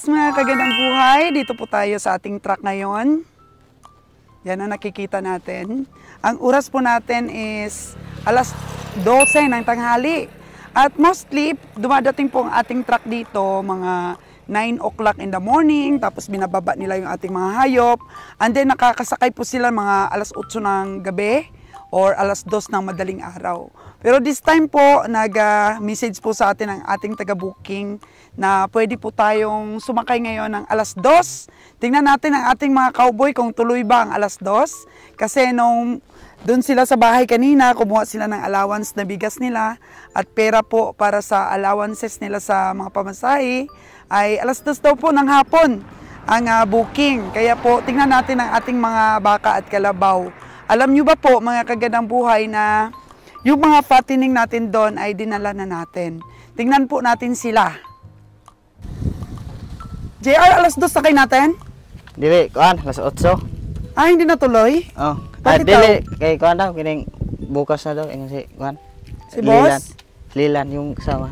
mga kagandang buhay. Dito po tayo sa ating truck ngayon. Yan ang nakikita natin. Ang oras po natin is alas 12 ng tanghali. At mostly, dumadating po ang ating truck dito mga 9 o'clock in the morning. Tapos binababa nila yung ating mga hayop. And then nakakasakay po sila mga alas 8 ng gabi or alas 2 ng madaling araw. Pero this time po, nag-message po sa atin ang ating taga-booking na pwede po tayong sumakay ngayon ng alas 2. Tingnan natin ang ating mga cowboy kung tuloy ba ang alas 2. Kasi nung doon sila sa bahay kanina, kumuha sila ng allowance na bigas nila at pera po para sa allowances nila sa mga pamasahe, ay alas 2 daw po ng hapon ang booking. Kaya po, tingnan natin ang ating mga baka at kalabaw. Alam nyo ba po, mga kagandang buhay, na yung mga fattening natin doon ay dinala na natin. Tingnan po natin sila. JR, alas 2 sakay natin? Dili, kuan, alas 8. Ah, hindi natuloy? Oh. Bakit Dili, kay kuan daw, kining bukas na daw, yung si kuan. Si boss? Lilan, yung kasama.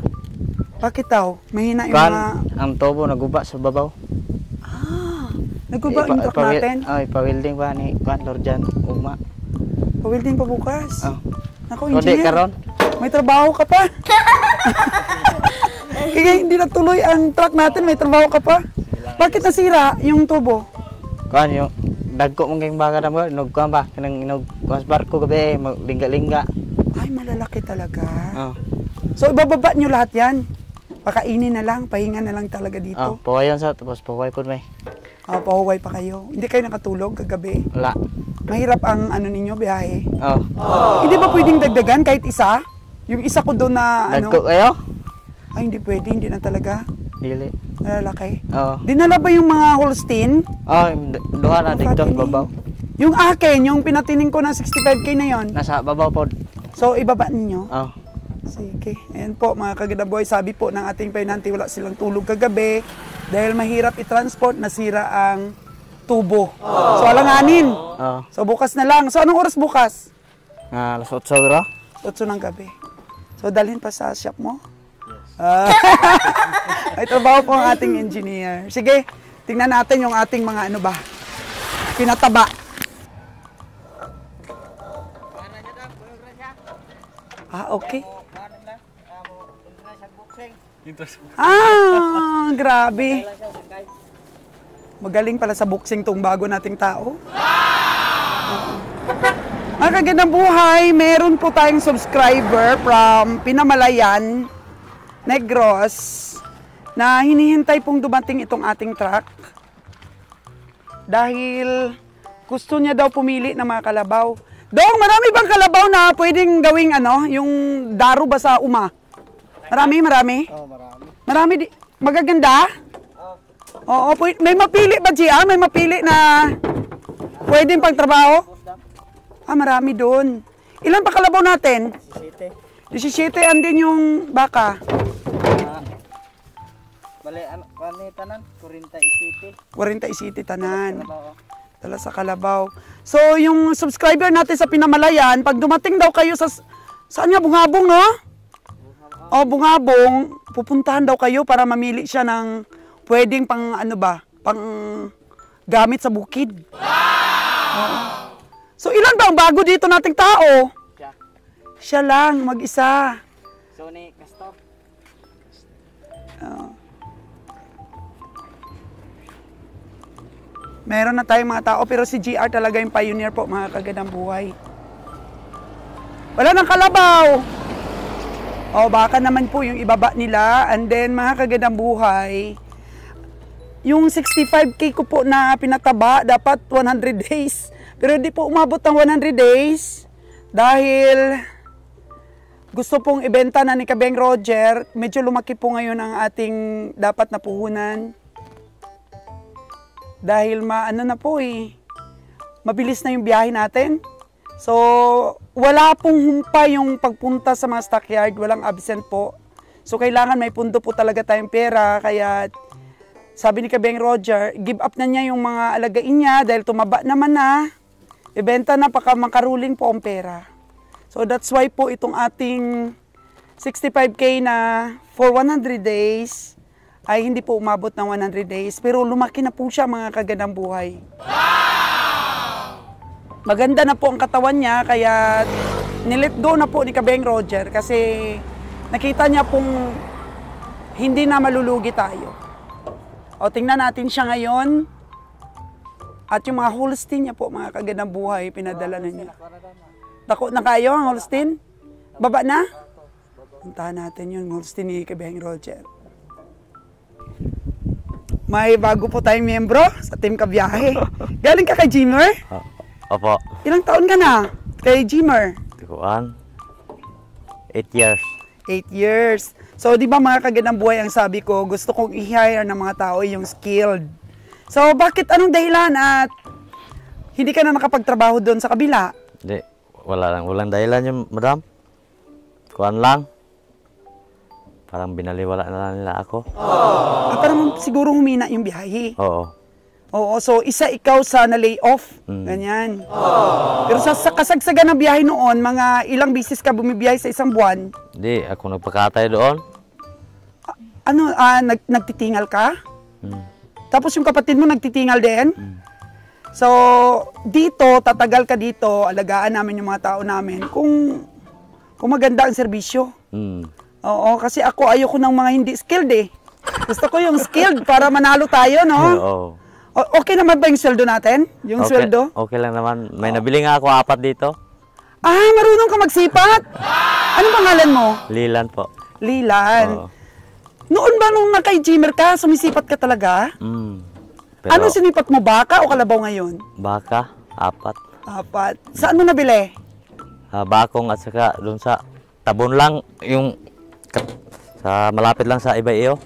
Bakit daw? Mahina yung Kuan, mga... ang tubo naguba sa babaw. Ah, nagkuba yung truck natin? Oh, ipa-welding pa ni kuan, Lorjan, ugma. Pa-welding pa bukas? Oh. Naku, Kodi engineer. karon. May trabaho ka pa. Kaya hindi natuloy ang truck natin, may trabaho ka pa. Bakit nasira yung tubo? Kuan, yung dagko mong kayong baka na mo, inog kuan ba? Kanang inog kuan barko gabi, lingga-lingga. Ay, malalaki talaga. Oh. So, ibababa nyo lahat yan? Pakainin na lang, pahinga na lang talaga Oh, dito. pawayan sa, tapos paway po may. Pahuway pa kayo. Hindi kayo nakatulog kagabi. Wala. Mahirap ang ano ninyo, biyahe. Oh. Hindi ba pwedeng dagdagan kahit isa? Yung isa ko doon na Dagko ano? kayo? Ay, hindi pwede, hindi na talaga. Dili. Malalaki. Oh. Dinala ba yung mga Holstein? Oh, duha na dito Fattening. babaw. Yung akin, yung pinatining ko na 65K na yon. Nasa babaw po. So, ibaba ninyo. Oh. Sige. Ayan po, mga kaganda boy, sabi po ng ating painanti, wala silang tulog kagabi dahil mahirap i-transport, nasira ang tubo. So, alanganin. Oh. So, bukas na lang. So, anong oras bukas? Alas 8 bro. 8 ng gabi. So, dalhin pa sa shop mo? Yes. Ay, trabaho po ang ating engineer. Sige, tingnan natin yung ating mga ano ba, pinataba. Ah, okay. Ah, grabe. Magaling pala sa boxing tong bago nating tao. Mga kagandang buhay, meron po tayong subscriber from Pinamalayan, Negros, na hinihintay pong dumating itong ating truck. Dahil gusto niya daw pumili ng mga kalabaw. Dong, marami bang kalabaw na pwedeng gawing ano, yung daro ba sa uma? Marami? Oh, marami. Marami di, magaganda? Oo, may mapili ba, Gia? May mapili na pwedeng pagtrabaho? Ah, marami doon. Ilan pa kalabaw natin? 17. 17, andin yung baka. Bale, ano, tanan? 40 40 tanan. Dala sa kalabaw. So, yung subscriber natin sa Pinamalayan, pag dumating daw kayo sa... Saan nga? Bungabong, no? O, Bungabong, pupuntahan daw kayo para mamili siya ng pwedeng pang ano ba, pang gamit sa bukid. Oo. So, ilan ba ang bago dito nating tao? Siya lang, mag-isa. Sony Castor. Meron na tayong mga tao, pero si GR talaga yung pioneer po, mga kagandang buhay. Wala nang kalabaw. O, baka naman po yung ibaba nila. And then, mga kagandang buhay, yung 65K ko po na pinataba, dapat 100 days. Pero hindi po umabot ng 100 days. Dahil gusto pong ibenta na ni Kabeng Roger. Medyo lumaki po ngayon ang ating dapat na puhunan. Dahil maano na po mabilis na yung biyahe natin. So, wala pong humpa yung pagpunta sa mga stockyard, walang absent po. So, kailangan may pundo po talaga tayong pera, kaya sabi ni Kabeng Roger, give up na niya yung mga alagain niya dahil tumaba naman na, ibenta na paka makaruling po ang pera. So, that's why po itong ating 65K na for 100 days ay hindi po umabot ng 100 days. Pero lumaki na po siya mga kagandang buhay. Maganda na po ang katawan niya, kaya nilet go na po ni Kabeng Roger kasi nakita niya pong hindi na malulugi tayo. O tingnan natin siya ngayon. At yung mga Holstein niya po, mga kagandang buhay, pinadala na niya. Dako na kayo ang Holstein? Baba na? Puntahan natin yung Holstein ni Kabeng Roger. May bago po tayong miyembro sa Team Kabiyahe. Galing ka kay Jimmer? Opo. Ilang taon ka na kay Jimmer? Tikuan. 8 years. 8 years. So, di ba mga kagandang buhay ang sabi ko, gusto kong i-hire ng mga tao yung skilled. So, bakit anong dahilan at hindi ka na nakapagtrabaho doon sa kabila? Hindi. Walang dahilan yung madam. Kuan lang. Parang binaliwala na lang nila ako. Parang siguro humina yung biyahe. Oo. Oo, so isa ikaw sa na-lay off. Ganyan. Pero sa kasagsagan ng biyahe noon, mga ilang bisis ka bumibiyahe sa isang buwan? Hindi, ako nagpakatay doon. Nagtitingal ka? Tapos yung kapatid mo nagtitingal din? So, dito, tatagal ka dito, alagaan namin yung mga tao namin kung maganda ang serbisyo. Oo, kasi ako ayoko ng mga hindi skilled eh. Gusto ko yung skilled para manalo tayo, no? Oo. Okay naman ba yung sweldo natin? Yung Okay, sweldo? okay lang naman. May nabili nga ako 4 dito. Marunong ka magsipat? Anong pangalan mo? Lilan po. Lilan. Oo. Noon ba nung naka-Jimmer ka, sumisipat ka talaga? Pero, Ano sinipat mo, baka o kalabaw ngayon? baka, 4. 4. Saan mo nabili? Bakong at saka doon sa tabon lang, yung sa malapit lang sa Ibayo.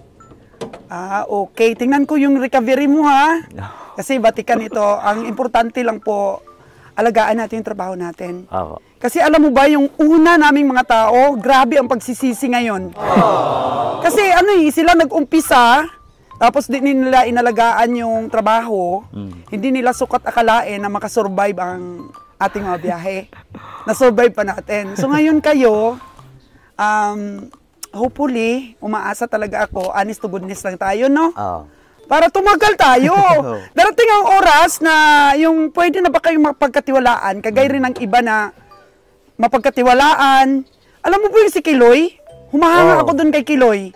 Okay. Tingnan ko yung recovery mo, ha? Kasi batikan ito. Ang importante lang po, alagaan natin yung trabaho natin. Oo. Kasi alam mo ba, yung una naming mga tao, grabe ang pagsisisi ngayon. Kasi sila nag-umpisa, tapos di nila inalagaan yung trabaho, hindi nila sukat akalain na makasurvive ang ating mga biyahe. Na-survive pa natin. So ngayon kayo, hopefully, umaasa talaga ako, honest to goodness lang tayo, no? Oo. Para tumagal tayo. Darating ang oras na yung pwede na ba kayong mapagkatiwalaan, kagaya rin ng iba na mapagkatiwalaan. Alam mo po yung si Kiloy? Humahanga ako doon kay Kiloy.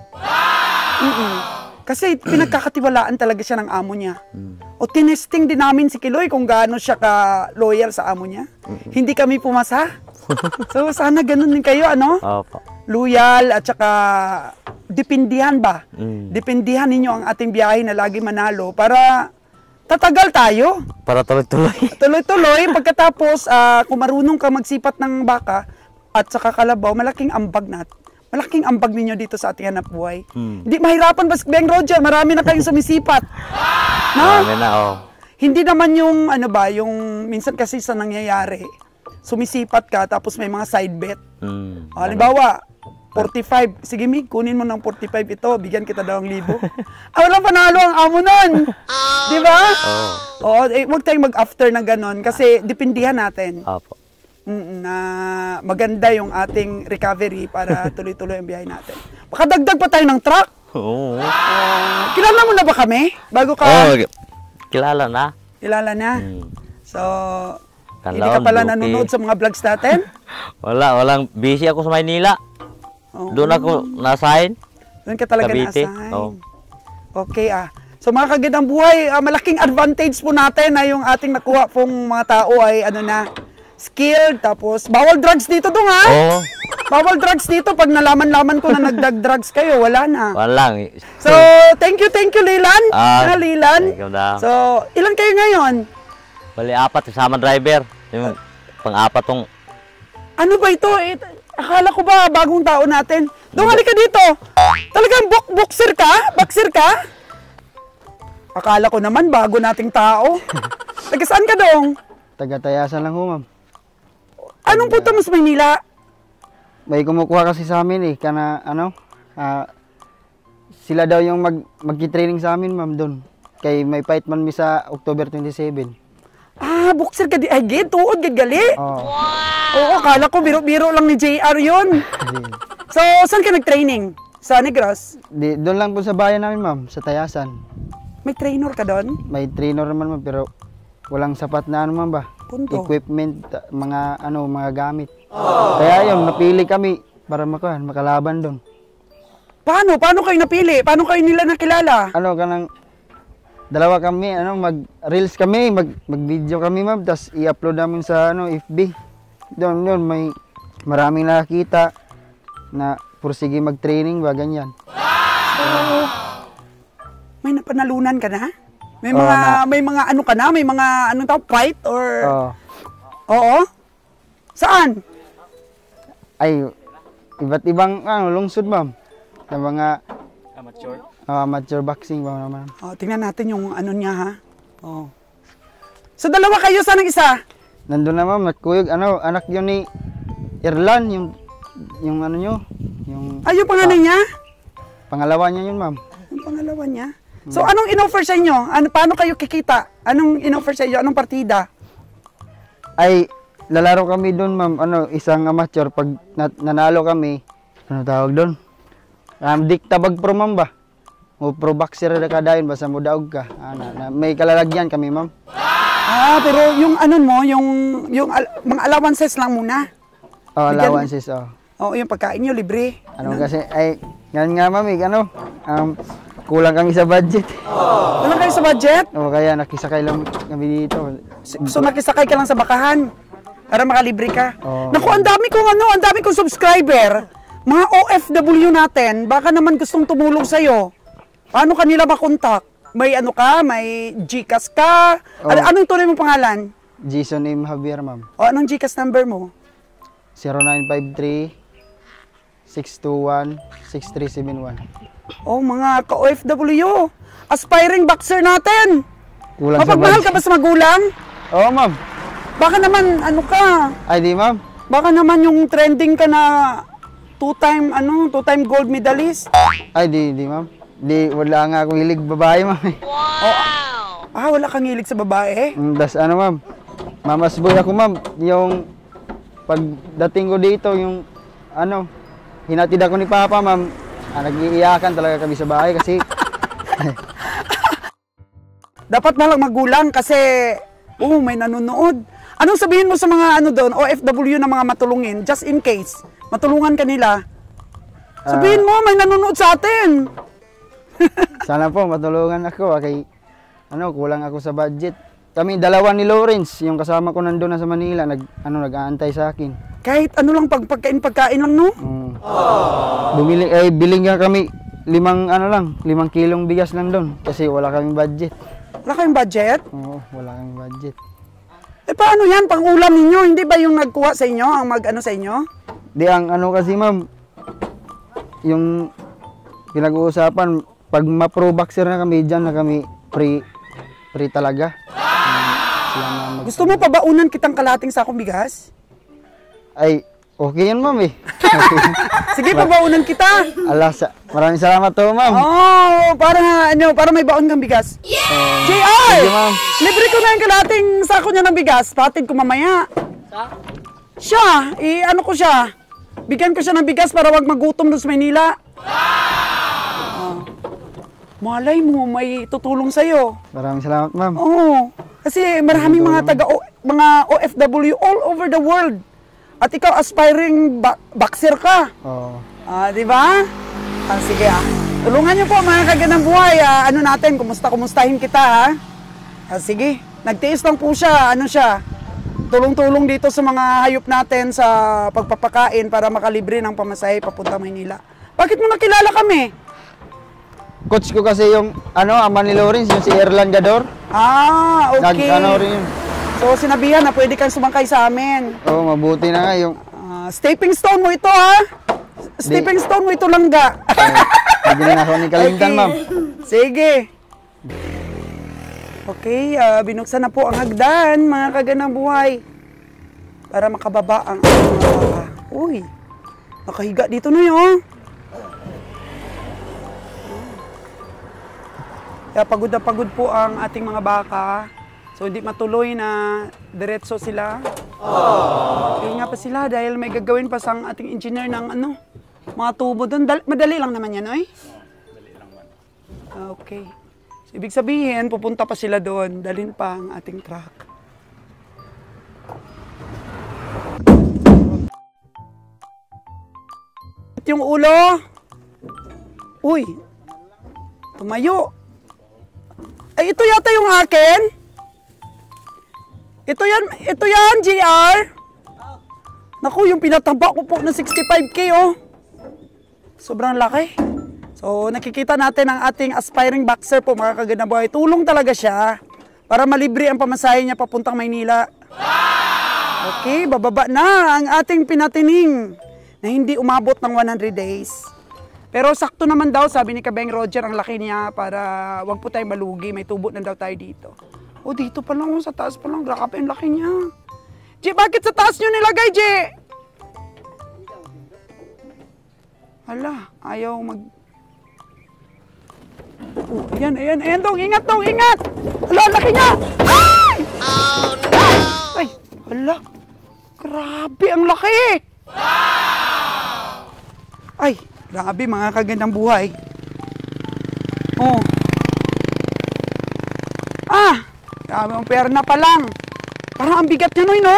Kasi pinagkakatiwalaan talaga siya ng amo niya. O tinesting din namin si Kiloy kung gaano siya ka-loyal sa amo niya. Hindi kami pumasa. So sana ganun din kayo, ano? Opo. Loyal at saka depindihan ba? Depindihan ninyo ang ating biyahe na lagi manalo para tatagal tayo. Para tuloy-tuloy. Tuloy-tuloy. Pagkatapos, kung marunong ka magsipat ng baka at saka kalabaw, malaking ambag Malaking ambag ninyo dito sa ating hanap buhay. Hindi mahirapan ba, Beng Roger? Marami na kayong sumisipat. No? Marami na, Hindi naman yung, yung minsan kasi sa nangyayari, sumisipat ka tapos may mga side bet. Halimbawa, 45. Sige, Mig, kunin mo ng 45 ito. Bigyan kita 2,000. Walang panalo ang amo nun. Di ba? Oo. Huwag tayong mag-after na ganon kasi depindihan natin. Opo. Na maganda yung ating recovery para tuloy-tuloy ang biyahe natin. Makadagdag pa tayo ng truck. Oo. Kilala mo na ba kami? Bago ka? Kilala na. Kilala na. So, hindi Kanlaon, ka pala Lupi. nanonood sa mga vlogs natin? Walang busy ako sa Maynila. Doon ako na-assign. Doon ka talaga Cavite. na-assign. Okay So mga kagandang buhay, malaking advantage po natin na yung ating nakuha pong mga tao ay skilled, tapos bawal drugs dito dong ha? Oo. Bawal drugs dito, pag nalaman-laman ko na nagdag-drugs kayo, wala na. Walang. So, thank you Lilan. Lilan. Thank you na. So, ilan kayo ngayon? Bali 4 kasama driver. Yung pang-4 tong. Ano ba ito? Akala ko ba bagong tao natin? Dong, halika dito. Talagang boxer ka? Boxer ka? Akala ko naman bago nating tao. Taga saan ka dong? Taga-Tayasan lang ho, ma'am. Anong punta mo sa Maynila? May kumukuha kasi sa amin sila daw yung magki-training sa amin, ma'am, doon. Kay may fight man mi sa October 27. Boxer ka di ay gid, tuod gid gali. Oo. Oo, akala ko biro-biro lang ni JR 'yon. So, saan ka nag-training? Sa Negros? Doon lang po sa bayan namin, ma'am, sa Tayasan. May trainer ka doon? May trainer naman, ma'am, pero walang sapat na ano, ma'am ba? Punto. Equipment, mga gamit. Kaya yun, napili kami para makalaban doon. Paano? Paano kayo napili? Paano kayo nila nakilala? Dalawa kami, mag-reels kami, mag-video kami, ma'am, tapos i-upload namin sa FB. Doon, may maraming nakakita na pursige mag-training ba, ganyan. May napanalunan ka na? May Oo, mga ano ka na? May mga fight or... Oo? Saan? Ay, iba't ibang lungsod, ma'am. Sa mga amateur boxing ba naman. Tingnan natin yung ano niya, ha? So, dalawa kayo, saan ang isa? Nandun na, ma'am, nagkuyog, anak yun ni Erlan, yung ano nyo, yung... Ay, yung pangalan niya? Pangalawa niya yun, ma'am. Yung pangalawa niya? So, anong in-offer sa inyo? Paano kayo kikita? Anong in-offer sa inyo? Anong partida? Ay, lalaro kami doon, ma'am, isang amateur, pag nanalo kami, ano tawag doon? Diktabag pro, ma'am ba? O pro boxer na kadayon, basta mo daog ka. May kalalagyan kami, ma'am. Pero yung yung mga allowances lang muna. Allowances, Yung pagkain nyo, libre. Kasi, yan nga, ma'am, kulang kami sa budget. Kulang kayo sa budget? Kaya nakisakay lang kami dito. So nakisakay ka lang sa bakahan para makalibre ka. Naku, ang dami kong subscriber. Mga OFW natin, baka naman gustong tumulong sa'yo. Paano kanila makontak? May may GCash ka? Anong tunay mong pangalan? Jason M. Javier, ma'am. Anong GCash number mo? 0953-621-6371. Mga ka-OFW. Aspiring boxer natin. Mapagmahal ka ba sa magulang? Oo, ma'am. Baka naman, Ay, di, ma'am. Baka naman yung trending ka na two-time gold medalist. Ay, di, ma'am. Wala nga akong hilig babae, ma'am. Wow! Wala kang hilig sa babae? Das ma'am. Mamas boy ako, ma'am. Yung pagdating ko dito, yung hinatid ako ni Papa, ma'am. Nag-iiyakan talaga kami sa bahay kasi dapat na lang magulang kasi may nanonood. Anong sabihin mo sa mga doon, OFW na mga matulungin, just in case, matulungan ka nila? Sabihin mo, may nanonood sa atin. Sana po matulungan ako kay kulang ako sa budget. Kami dalawa ni Lawrence, yung kasama ko nandoon na sa Manila, nag-aantay sa akin. Kahit pagkain lang, no? Biling nga kami 5 kilong bigas lang doon kasi wala kaming budget. Wala kayong budget? Oo, wala kaming budget. Paano yan? Pang-ulam ninyo? Hindi ba yung nagkuha sa inyo? Ang sa inyo? Di, ang kasi, ma'am, yung pinag-uusapan, pag ma-pro boxer na kami, dyan na kami free talaga. Gusto mo pabaunan kitang kalating sakong bigas? Ay, okay yan, ma'am, Sige, pabaunan kita. Maraming salamat to, ma'am. Para may baon kang bigas. JR! Sige, ma'am. Libre ko na yung kalating sako niya ng bigas. Patid ko mamaya. Siya, ko siya. Bigyan ko siya ng bigas para wag magutom doon sa Maynila. Malay mo, may tutulong sa'yo. Maraming salamat, ma'am. Kasi maraming mga OFW all over the world. At ikaw, aspiring boxer ka. Di ba? Sige, tulungan niyo po, mga kaganang buhay. Kumustahin kita, ha? Sige, nagtiis lang po siya. Tulong-tulong dito sa mga hayop natin sa pagpapakain para makalibre ng pamasahe papunta Maynila. Bakit mo nakilala kami? Coach ko kasi yung ama ni Lawrence, yung si Erlan Gador. Okay. Rin yun. So sinabihan na pwede kang sumangkay sa amin. Mabuti na nga yung... stepping stone mo ito, ha? Stepping stone mo ito lang ga. Hindi na ako ni Kalintan, ma'am. Sige. Okay, binuksan na po ang hagdan, mga kaganang buhay. Para makababa ang mga baka. Uy, nakahiga dito na yun. Kaya pagod na pagod po ang ating mga baka. So hindi matuloy na diretso sila. Kaya nga pa sila dahil may gagawin pa sang ating engineer ng Mga tubo doon. Madali lang naman yan, oy? Dali lang man. Okay. So, ibig sabihin, pupunta pa sila doon. Dalhin pa ang ating truck. Yung ulo. Uy. Tumayo. Ay, ito yata yung akin. Ito yan, JR. Naku, yung pinataba ko po ng 65K, oh. Sobrang laki. So, nakikita natin ang ating aspiring boxer po, mga kagandang buhay. Tulong talaga siya para malibre ang pamasahe niya papuntang Maynila. Okay, bababa na ang ating pinatining na hindi umabot ng 100 days. Pero sakto naman daw, sabi ni Kabeng Roger, ang laki niya para wag po tayong malugi. May tubo na daw tayo dito. O, dito pa lang, sa taas pa lang. Grabe, ang laki niya. G, bakit sa taas nyo nilagay, G? Hala, ayaw mag... Oh, ayan, dong. Ingat, dong, ingat. Hala, laki niya. Ay! Oh, no! Ay, hala. Grabe, ang laki. Ay, grabe, mga kagandang buhay. Oh. Ah, grabe, ang pera na pa lang. Parang ang bigat niya, Noy, no?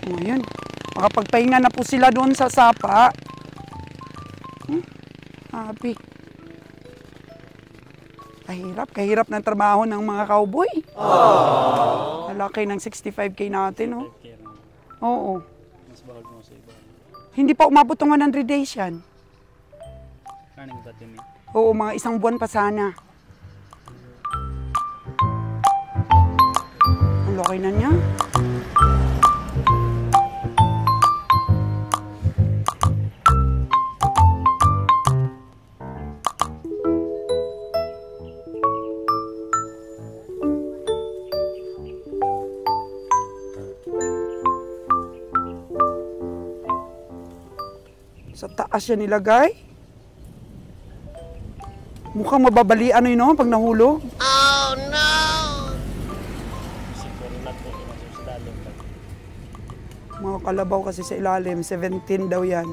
Oh, ayan. Makapagpahinga na po sila doon sa sapa. Happy. Kahirap ng trabaho ng mga cowboy. Malaki ng 65K natin, oh. Oo. Mas bahal mo sa iba. Hindi pa umabot ng 100 days yan. Kaning tatimi. Oo, mga isang buwan pa sana. Ang laki na niya. Sa taas yan nilagay. Mukhang mababalian yun, no? Pag nahulog. Oh, no! Siguro lang po yung sa dalong. Mga kalabaw kasi sa ilalim. 17 daw yan.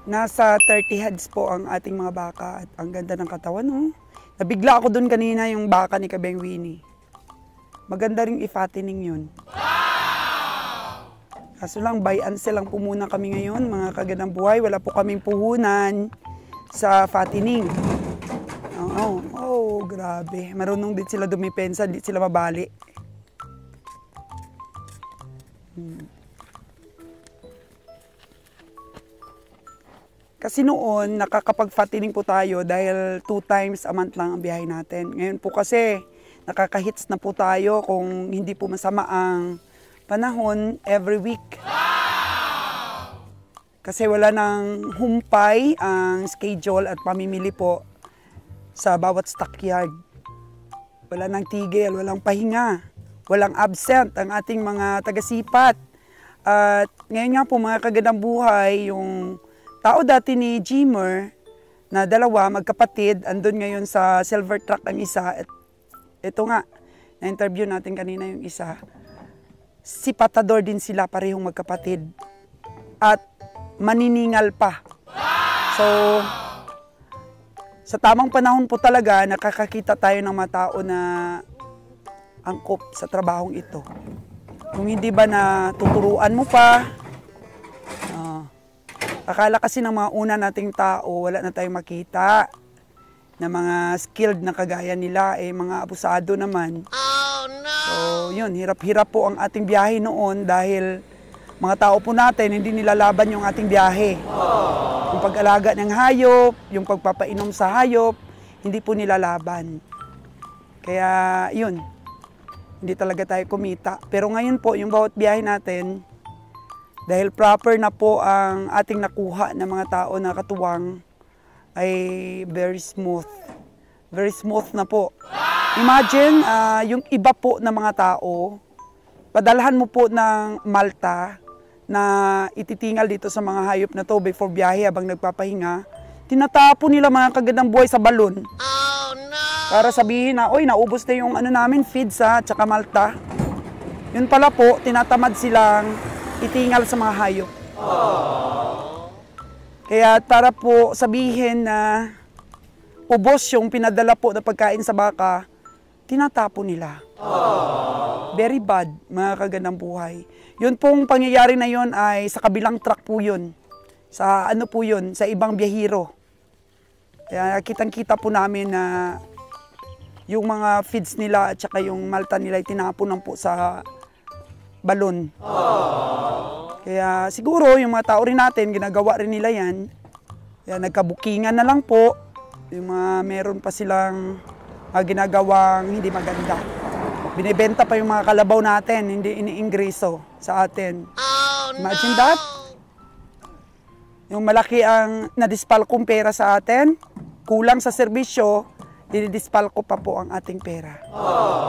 Nasa 30 heads po ang ating mga baka at ang ganda ng katawan, no? Nabigla ako dun kanina yung baka ni Kabeng Winnie. Maganda ring i-fattening yun. Kaso lang, buy and sell lang po muna kami ngayon, mga kagandang buhay. Wala po kaming puhunan sa fattening. Oh, grabe. Marunong din sila dumipensa, di sila mabali. Kasi noon, nakakapag-fattening po tayo dahil 2 times a month lang ang biyahe natin. Ngayon po kasi, nakaka-hits na po tayo kung hindi po masama ang panahon every week. Kasi wala nang humpay ang schedule at pamimili po sa bawat stockyard. Wala nang tigil, walang pahinga, walang absent ang ating mga tagasipat. At ngayon nga po mga kagandang buhay, yung tao dati ni Jimmer na dalawa, magkapatid, andun ngayon sa silver truck ang isa. At ito nga, na-interview natin kanina yung isa. Si Patador din sila, parehong magkapatid. At maniningal pa. So, sa tamang panahon po talaga, nakakakita tayo ng mga tao na angkop sa trabahong ito. Kung hindi ba na tuturuan mo pa, akala kasi ng mga una nating tao, wala na tayong makita na mga skilled na kagaya nila, mga abusado naman. Oh, no! So, yun, hirap-hirap po ang ating biyahe noon dahil mga tao po natin, hindi nilalaban yung ating biyahe. Yung pag-alaga ng hayop, yung pagpapainom sa hayop, hindi po nilalaban. Kaya, yun, hindi talaga tayo kumita. Pero ngayon po, yung bawat biyahe natin, dahil proper na po ang ating nakuha ng mga tao na katuwang, ay very smooth. Very smooth na po. Imagine, yung iba po na mga tao, padalhan mo po ng Malta na ititingal dito sa mga hayop na to before biyahe habang nagpapahinga. tinatapon nila mga kagandang buhay sa balon. Para sabihin na, oy, naubos na yung ano namin, feeds ha, tsaka malta. Yun pala po, tinatamad silang itingal sa mga hayop. Kaya para po sabihin na ubos yung pinadala po na pagkain sa baka, tinatapon nila. Very bad, mga kagandang buhay. Yun pong pangyayari na yun ay sa kabilang truck po yun. Sa ano po yun, sa ibang biyahero. Kaya kitang-kita po namin na yung mga feeds nila at saka yung malta nila ay tinapon lang po sa balon. Kaya siguro yung mga tao rin natin, ginagawa rin nila yan. Kaya nagkabukingan na lang po. Yung mga meron pa silang ginagawang hindi maganda. Binibenta pa yung mga kalabaw natin, hindi iniingreso sa atin. Imagine that. Yung malaki ang nadispalkong pera sa atin, kulang sa serbisyo, dinidispalko pa po ang ating pera.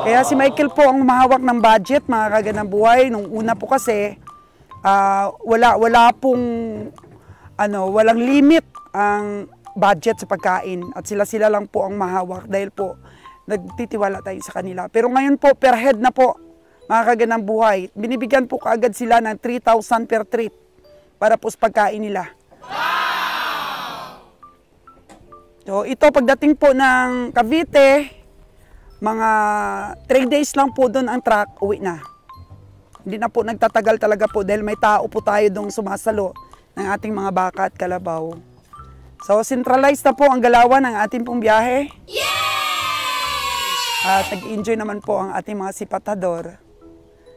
Kaya si Michael po ang mahawak ng budget, mga kagandang buhay. Nung una po kasi, walang limit ang budget sa pagkain. At sila lang po ang mahawak dahil po nagtitiwala tayo sa kanila. Pero ngayon po, per head na po, mga kagandang buhay. Binibigyan po kaagad sila ng 3,000 per trip para po sa pagkain nila. So, ito pagdating po ng Cavite, mga 3 days lang po doon ang truck, uwi na. Hindi na po nagtatagal talaga po dahil may tao po tayo doon sumasalo ng ating mga baka at kalabaw. So, centralized na po ang galawan ng ating pong biyahe. At nag-enjoy naman po ang ating mga sipatador.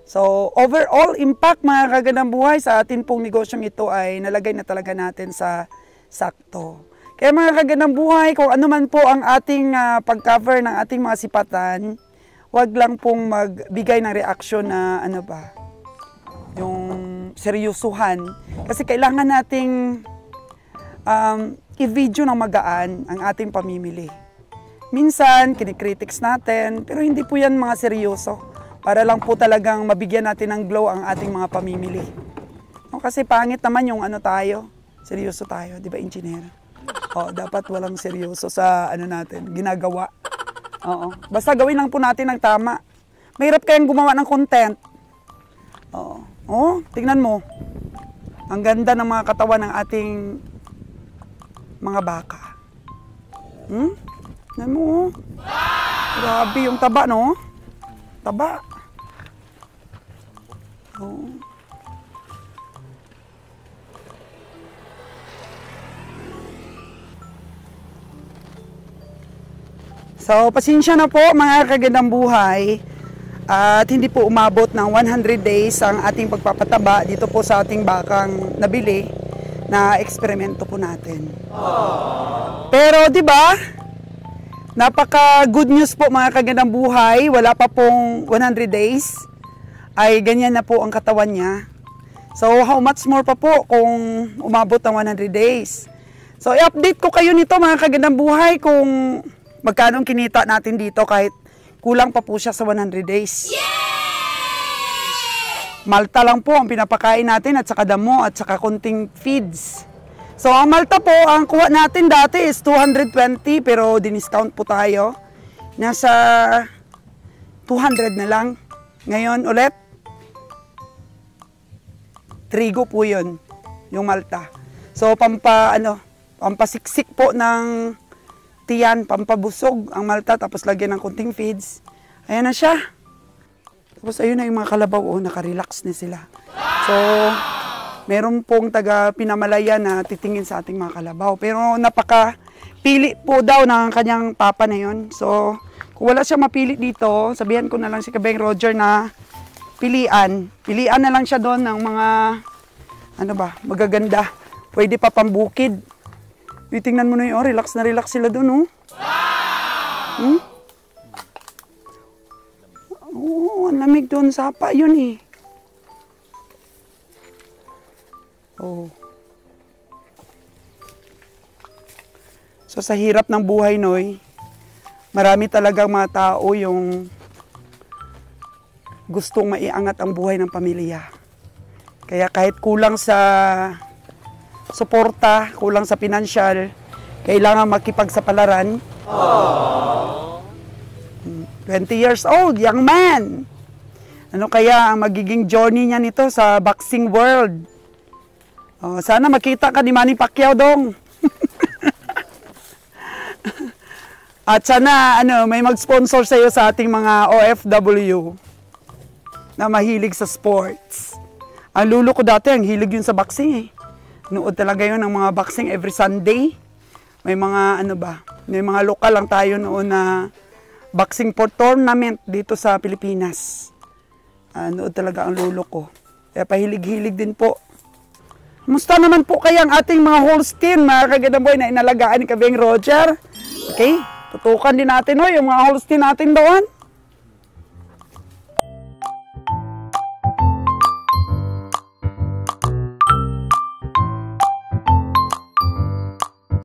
So, overall impact, mga kagandang buhay, sa ating pong negosyong ito ay nalagay na talaga natin sa sakto. Kaya mga kagandang buhay, kung ano man po ang ating pag-cover ng ating mga sipatan, wag lang pong magbigay ng reaksyon na yung seryosuhan. Kasi kailangan nating i-video ng magaan ang ating pamimili. Minsan, kinikritics natin, pero hindi po yan mga seryoso. Para lang po talagang mabigyan natin ng glow ang ating mga pamimili. Kasi pangit naman yung seryoso tayo, di ba, engineer? Dapat walang seryoso sa natin, ginagawa. Basta gawin lang po natin ang tama. Mahirap kayang gumawa ng content. Tingnan mo. Ang ganda ng mga katawan ng ating mga baka. Tingnan mo. Grabe yung taba, no? Taba. So, pasensya na po mga kagandang buhay at hindi po umabot ng 100 days ang ating pagpapataba dito po sa ating bakang nabili na eksperimento po natin. Pero di ba? Napaka good news po mga kagandang buhay, wala pa pong 100 days ay ganyan na po ang katawan niya. So, how much more pa po kung umabot ng 100 days? So, i-update ko kayo nito mga kagandang buhay kung magkano kinita natin dito kahit kulang pa po siya sa 100 days. Malta lang po ang pinapakain natin at saka damo at saka konting feeds. So, ang malta po, ang kuha natin dati is 220 pero diniscount po tayo. Nasa 200 na lang. Ngayon ulit, trigo po yun, yung malta. So, pampasiksik po ng tiyan, pampabusog ang malta, tapos lagyan ng konting feeds. Ayan na siya. Tapos ayun na yung mga kalabaw, nakarelax na sila. So, meron pong taga Pinamalaya na titingin sa ating mga kalabaw. Pero napaka-pili po daw ng kanyang papa na yun. So, kung wala siya mapili dito, sabihan ko na lang si Kabeng Roger na pilian. Pilian na lang siya doon ng mga, magaganda. Pwede pa pambukid. Tingnan mo na yun, relax na relax sila doon, ang lamig doon, sapa yun eh. So sa hirap ng buhay, Noy, marami talagang mga tao yung gustong maiangat ang buhay ng pamilya. Kaya kahit kulang sa suporta, kulang sa pinansyal, kailangan makipagsapalaran. 20 years old, young man. Ano kaya ang magiging journey niya nito sa boxing world? Oh, sana makita ka ni Manny Pacquiao dong. At sana may mag-sponsor sa iyo sa ating mga OFW na mahilig sa sports. Ang lulo ko dati, ang hilig yun sa boxing eh. Nood talaga yun ng mga boxing every Sunday. May mga may mga lokal lang tayo noon na boxing for tournament dito sa Pilipinas. Nood talaga ang lulo ko. Kaya pahilig-hilig din po. Musta naman po kaya ang ating mga Holstein, mga kagadaboy na inalagaan ni Kabeng Roger? Okay, tutukan din natin yung mga Holstein natin doon.